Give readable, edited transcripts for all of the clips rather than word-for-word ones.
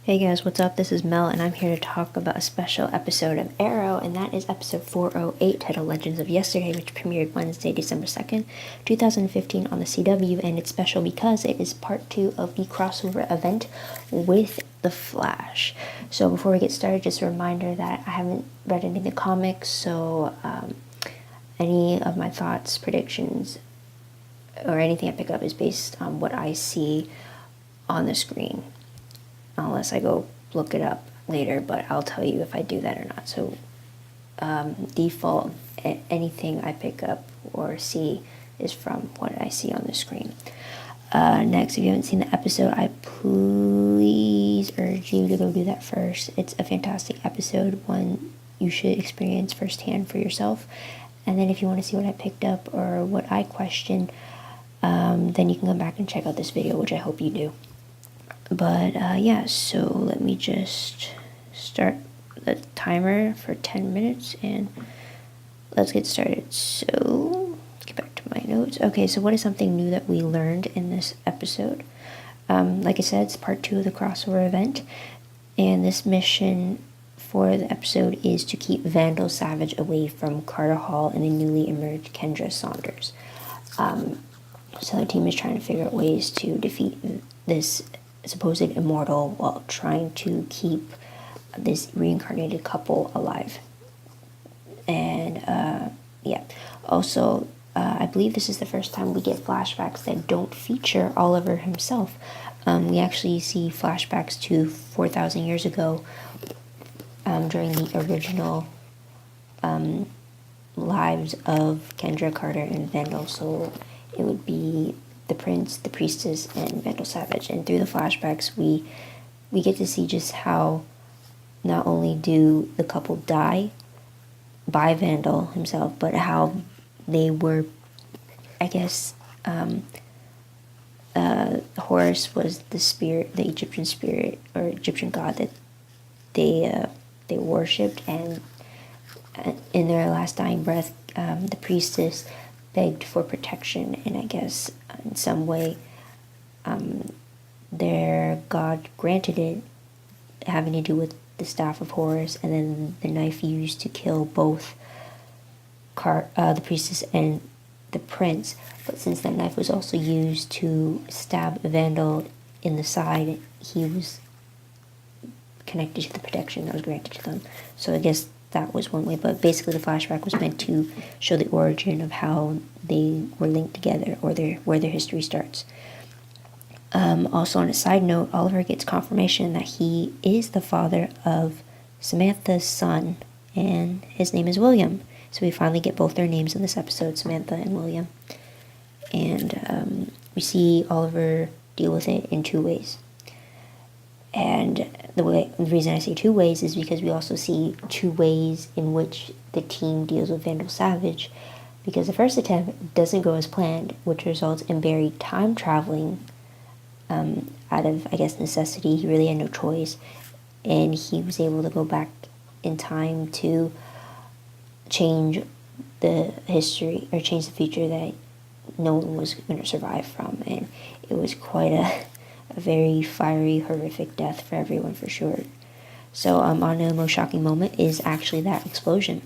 Hey guys, what's up? This is Mel, and I'm here to talk about a special episode of Arrow, and that is episode 408, titled Legends of Yesterday, which premiered Wednesday, December 2nd, 2015 on the CW, and it's special because it is part 2 of the crossover event with The Flash. So before we get started, just a reminder that I haven't read any of the comics, so any of my thoughts, predictions, or anything I pick up is based on what I see on the screen. Unless I go look it up later, but I'll tell you if I do that or not. So default, anything I pick up or see is from what I see on the screen. Next, if you haven't seen the episode, I please urge you to go do that first. It's a fantastic episode, one you should experience firsthand for yourself. And then if you want to see what I picked up or what I questioned, then you can come back and check out this video, which I hope you do. But yeah, so let me just start the timer for 10 minutes and let's get started. So let's get back to my notes. Okay, so what is something new that we learned in this episode? Like I said, it's part 2 of the crossover event, and this mission for the episode is to keep Vandal Savage away from Carter Hall and the newly emerged Kendra Saunders. So the team is trying to figure out ways to defeat this supposed immortal while trying to keep this reincarnated couple alive. And yeah, also I believe this is the first time we get flashbacks that don't feature Oliver himself. We actually see flashbacks to 4,000 years ago during the original lives of Kendra, Carter, and Vandal. So it would be the Prince, the Priestess, and Vandal Savage. And through the flashbacks, we get to see just how not only do the couple die by Vandal himself, but how they were, I guess, Horus was the spirit, the Egyptian spirit, or Egyptian god that they worshipped, and in their last dying breath, the Priestess begged for protection, and I guess in some way their god granted it, having to do with the staff of Horus, and then the knife used to kill both the Priestess and the Prince. But since that knife was also used to stab Vandal in the side, he was connected to the protection that was granted to them. So I guess that was one way, but basically the flashback was meant to show the origin of how they were linked together, or where their history starts. Also, on a side note, Oliver gets confirmation that he is the father of Samantha's son, and his name is William. So we finally get both their names in this episode, Samantha and William. And we see Oliver deal with it in 2 ways. And the reason I say 2 ways is because we also see 2 ways in which the team deals with Vandal Savage, because the first attempt doesn't go as planned, which results in Barry time traveling out of, I guess, necessity. He really had no choice, and he was able to go back in time to change the history, or change the future that no one was going to survive from. And it was quite a very fiery, horrific death for everyone, for sure. So on the most shocking moment is actually that explosion.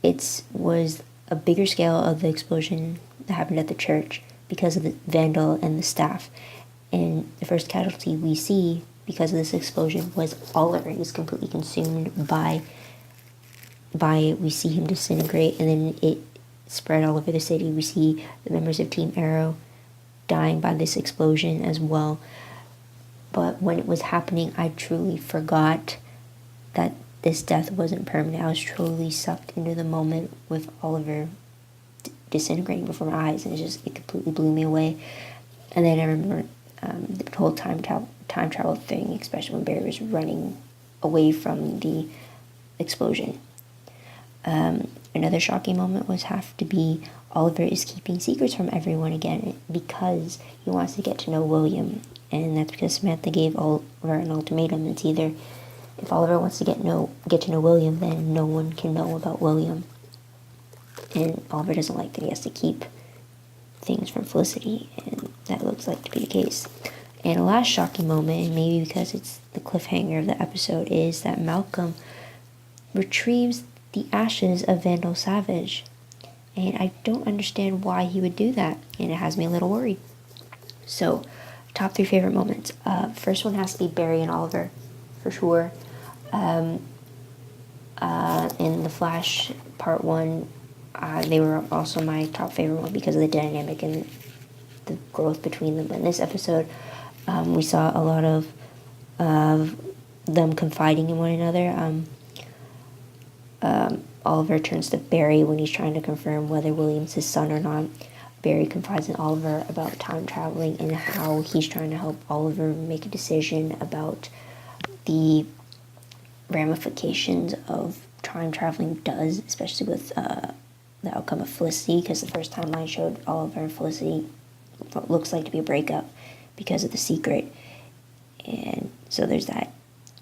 It was a bigger scale of the explosion that happened at the church because of the Vandal and the staff. And the first casualty we see because of this explosion was Oliver. He was completely consumed by it. We see him disintegrate, and then it spread all over the city. We see the members of Team Arrow dying by this explosion as well. But when it was happening, I truly forgot that this death wasn't permanent. I was truly sucked into the moment with Oliver disintegrating before my eyes, and it completely blew me away. And then I remember the whole time travel thing, especially when Barry was running away from the explosion. Another shocking moment was have to be Oliver is keeping secrets from everyone again because he wants to get to know William, and that's because Samantha gave Oliver an ultimatum. It's either, if Oliver wants to get to know William, then no one can know about William, and Oliver doesn't like that he has to keep things from Felicity, and that looks like to be the case. And a last shocking moment, and maybe because it's the cliffhanger of the episode, is that Malcolm retrieves the ashes of Vandal Savage. And I don't understand why he would do that, and it has me a little worried. So, top 3 favorite moments. First one has to be Barry and Oliver, for sure. In The Flash Part 1, they were also my top favorite one because of the dynamic and the growth between them. In this episode, we saw a lot of them confiding in one another. Oliver turns to Barry when he's trying to confirm whether William's his son or not. Barry confides in Oliver about time traveling and how he's trying to help Oliver make a decision about the ramifications of time traveling does, especially with the outcome of Felicity, because the first timeline showed Oliver and Felicity what looks like to be a breakup because of the secret. And so there's that.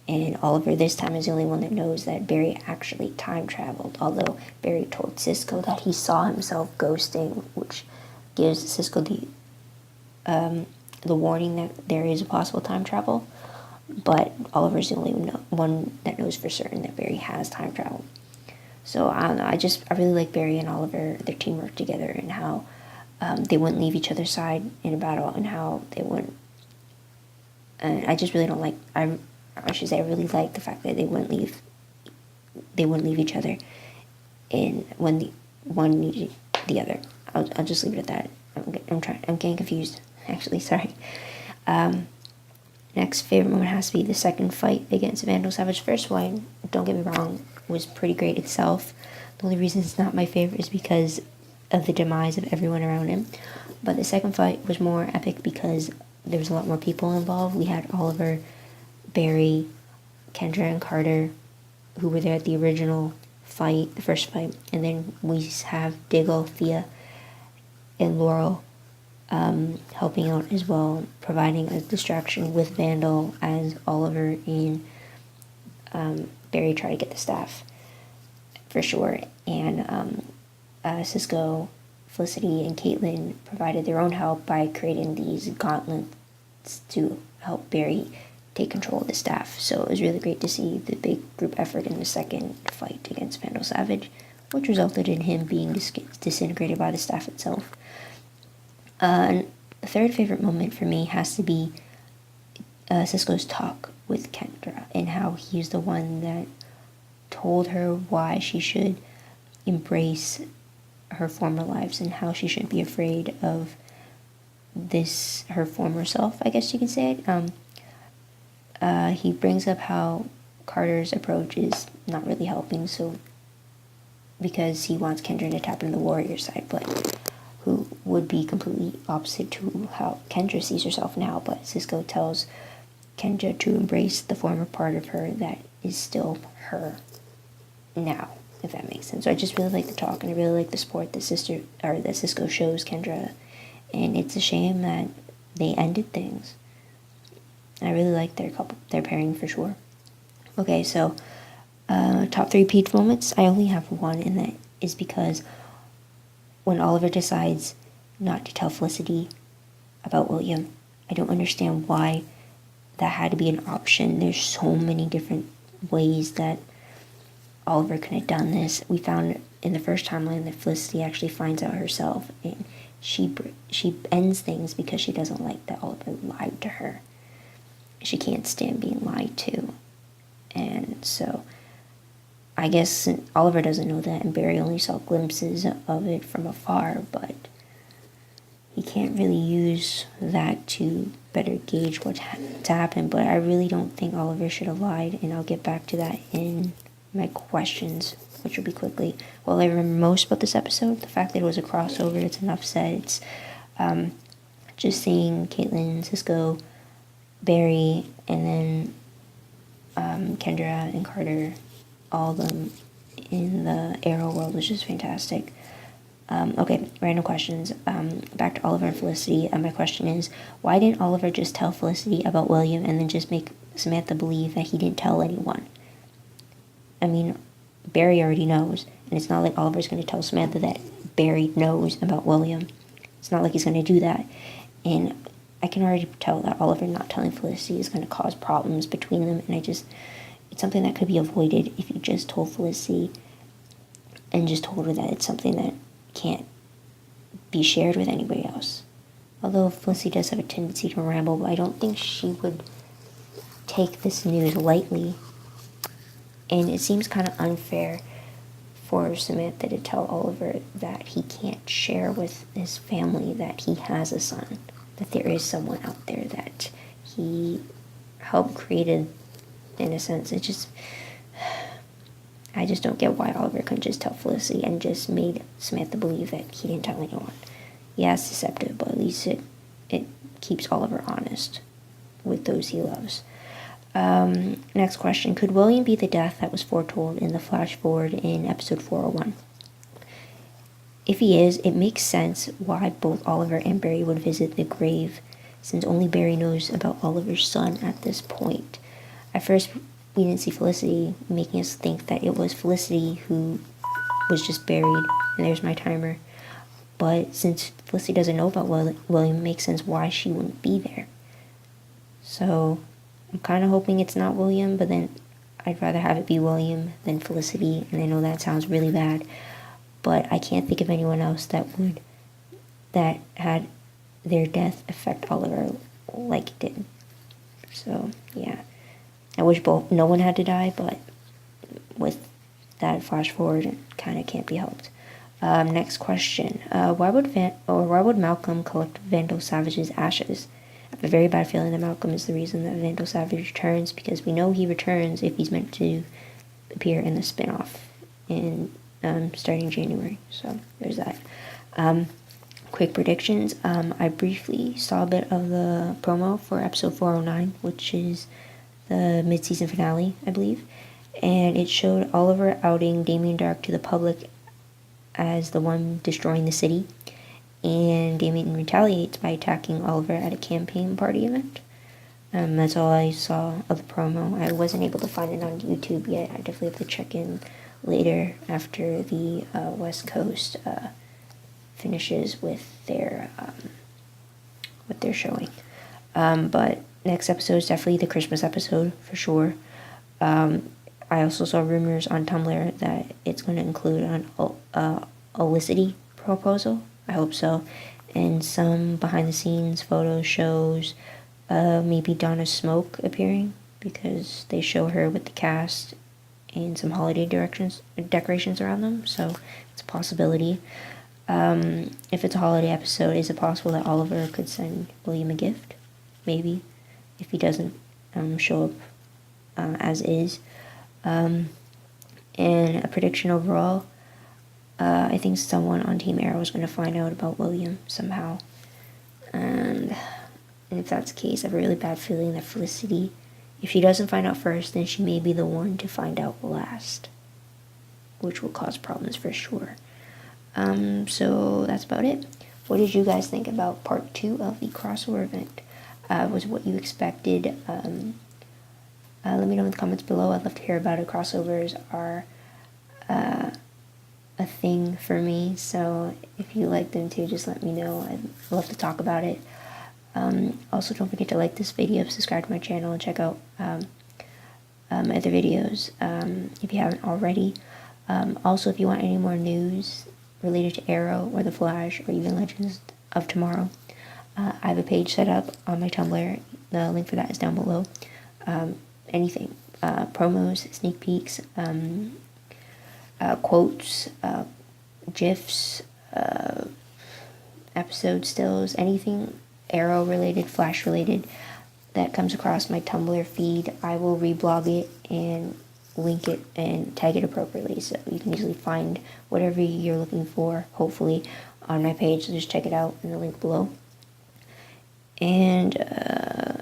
And Oliver this time is the only one that knows that Barry actually time traveled, although Barry told Cisco that he saw himself ghosting, which gives Cisco the warning that there is a possible time travel. But Oliver's the only one that knows for certain that Barry has time travel. So I don't know, I really like Barry and Oliver, their teamwork together, and how they wouldn't leave each other's side in a battle, and how they wouldn't. And I just really don't like. I should say I really like the fact that they wouldn't leave each other, and when the one needed the other. I'll just leave it at that. I'm getting confused. Actually, sorry. Next favorite moment has to be the second fight against Vandal Savage. First one, don't get me wrong, was pretty great itself. The only reason it's not my favorite is because of the demise of everyone around him. But the second fight was more epic because there was a lot more people involved. We had Oliver, Barry, Kendra, and Carter, who were there at the original fight, the first fight. And then we have Diggle, Thea, and Laurel helping out as well, providing a distraction with Vandal as Oliver and Barry try to get the staff, for sure. And Cisco, Felicity, and Caitlin provided their own help by creating these gauntlets to help Barry take control of the staff. So it was really great to see the big group effort in the second fight against Vandal Savage, which resulted in him being disintegrated by the staff itself. And the third favorite moment for me has to be Cisco's talk with Kendra, and how he's the one that told her why she should embrace her former lives and how she shouldn't be afraid of her former self, I guess you could say it. He brings up how Carter's approach is not really helping, so because he wants Kendra to tap into the warrior side, but who would be completely opposite to how Kendra sees herself now. But Cisco tells Kendra to embrace the former part of her that is still her now, if that makes sense. So I just really like the talk, and I really like the support that Cisco shows Kendra, and it's a shame that they ended things. I really like their pairing for sure. Okay, so top 3 peak moments. I only have one, and that is because when Oliver decides not to tell Felicity about William, I don't understand why that had to be an option. There's so many different ways that Oliver could have done this. We found in the first timeline that Felicity actually finds out herself, and she ends things because she doesn't like that Oliver lied to her. She can't stand being lied to. And so I guess Oliver doesn't know that, and Barry only saw glimpses of it from afar, but he can't really use that to better gauge what's to happen. But I really don't think Oliver should have lied, and I'll get back to that in my questions, which will be quickly. Well, I remember most about this episode, the fact that it was a crossover, it's enough said. It's just seeing Caitlin, Cisco, Barry, and then Kendra and Carter, all of them in the Arrow world was just fantastic. Okay, random questions. Back to Oliver and Felicity. My question is, why didn't Oliver just tell Felicity about William and then just make Samantha believe that he didn't tell anyone? I mean, Barry already knows, and it's not like Oliver's going to tell Samantha that Barry knows about William. It's not like he's going to do that. And I can already tell that Oliver not telling Felicity is going to cause problems between them, and it's something that could be avoided if he just told Felicity and just told her that it's something that can't be shared with anybody else. Although Felicity does have a tendency to ramble, but I don't think she would take this news lightly. And it seems kind of unfair for Samantha to tell Oliver that he can't share with his family that he has a son, that there is someone out there that he helped created, in a sense. I just don't get why Oliver couldn't just tell Felicity and just made Samantha believe that he didn't tell anyone. Yeah, it's deceptive, but at least it keeps Oliver honest with those he loves. Next question. Could William be the death that was foretold in the flash forward in episode 401? If he is, it makes sense why both Oliver and Barry would visit the grave, since only Barry knows about Oliver's son at this point. At first, we didn't see Felicity, making us think that it was Felicity who was just buried, and there's my timer. But since Felicity doesn't know about William, it makes sense why she wouldn't be there. So I'm kind of hoping it's not William, but then I'd rather have it be William than Felicity, and I know that sounds really bad, but I can't think of anyone else that had their death affect Oliver like it did. So yeah, I wish no one had to die, but with that flash forward, it kind of can't be helped. Next question. Why would Malcolm collect Vandal Savage's ashes? I have a very bad feeling that Malcolm is the reason that Vandal Savage returns, because we know he returns if he's meant to appear in the spin-off in starting January. So there's that. Quick predictions. I briefly saw a bit of the promo for episode 409, which is the mid-season finale, I believe, and it showed Oliver outing Damien Dark to the public as the one destroying the city, and Damien retaliates by attacking Oliver at a campaign party event. That's all I saw of the promo. I wasn't able to find it on YouTube yet. I definitely have to check in later after the West Coast finishes with their showing. But next episode is definitely the Christmas episode for sure. I also saw rumors on Tumblr that it's going to include an Olicity proposal. I hope so. And some behind-the-scenes photos shows maybe Donna Smoke appearing, because they show her with the cast and some holiday decorations around them. So it's a possibility. If it's a holiday episode, is it possible that Oliver could send William a gift? Maybe, if he doesn't show up as is. And a prediction overall, I think someone on Team Arrow is going to find out about William somehow. And if that's the case, I have a really bad feeling that Felicity, if she doesn't find out first, then she may be the one to find out last, which will cause problems for sure. So that's about it. What did you guys think about part 2 of the crossover event? Was what you expected? Let me know in the comments below. I'd love to hear about it. Crossovers are a thing for me, so if you like them too, just let me know. I'd love to talk about it. Also, don't forget to like this video, subscribe to my channel, and check out other videos if you haven't already. Also, if you want any more news related to Arrow or The Flash or even Legends of Tomorrow, I have a page set up on my Tumblr. The link for that is down below. Anything, promos, sneak peeks, quotes, GIFs, episode stills, anything Arrow related, Flash related that comes across my Tumblr feed, I will reblog it and link it and tag it appropriately, so you can easily find whatever you're looking for, hopefully, on my page. So just check it out in the link below. And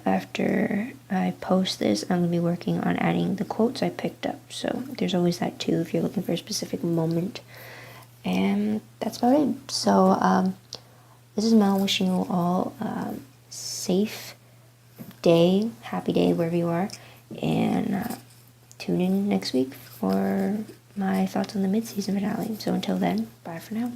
after I post this, I'm going to be working on adding the quotes I picked up. So there's always that too if you're looking for a specific moment. And that's about it. So this is Mel wishing you all safe day, happy day wherever you are. And tune in next week for my thoughts on the mid-season finale. So until then, bye for now.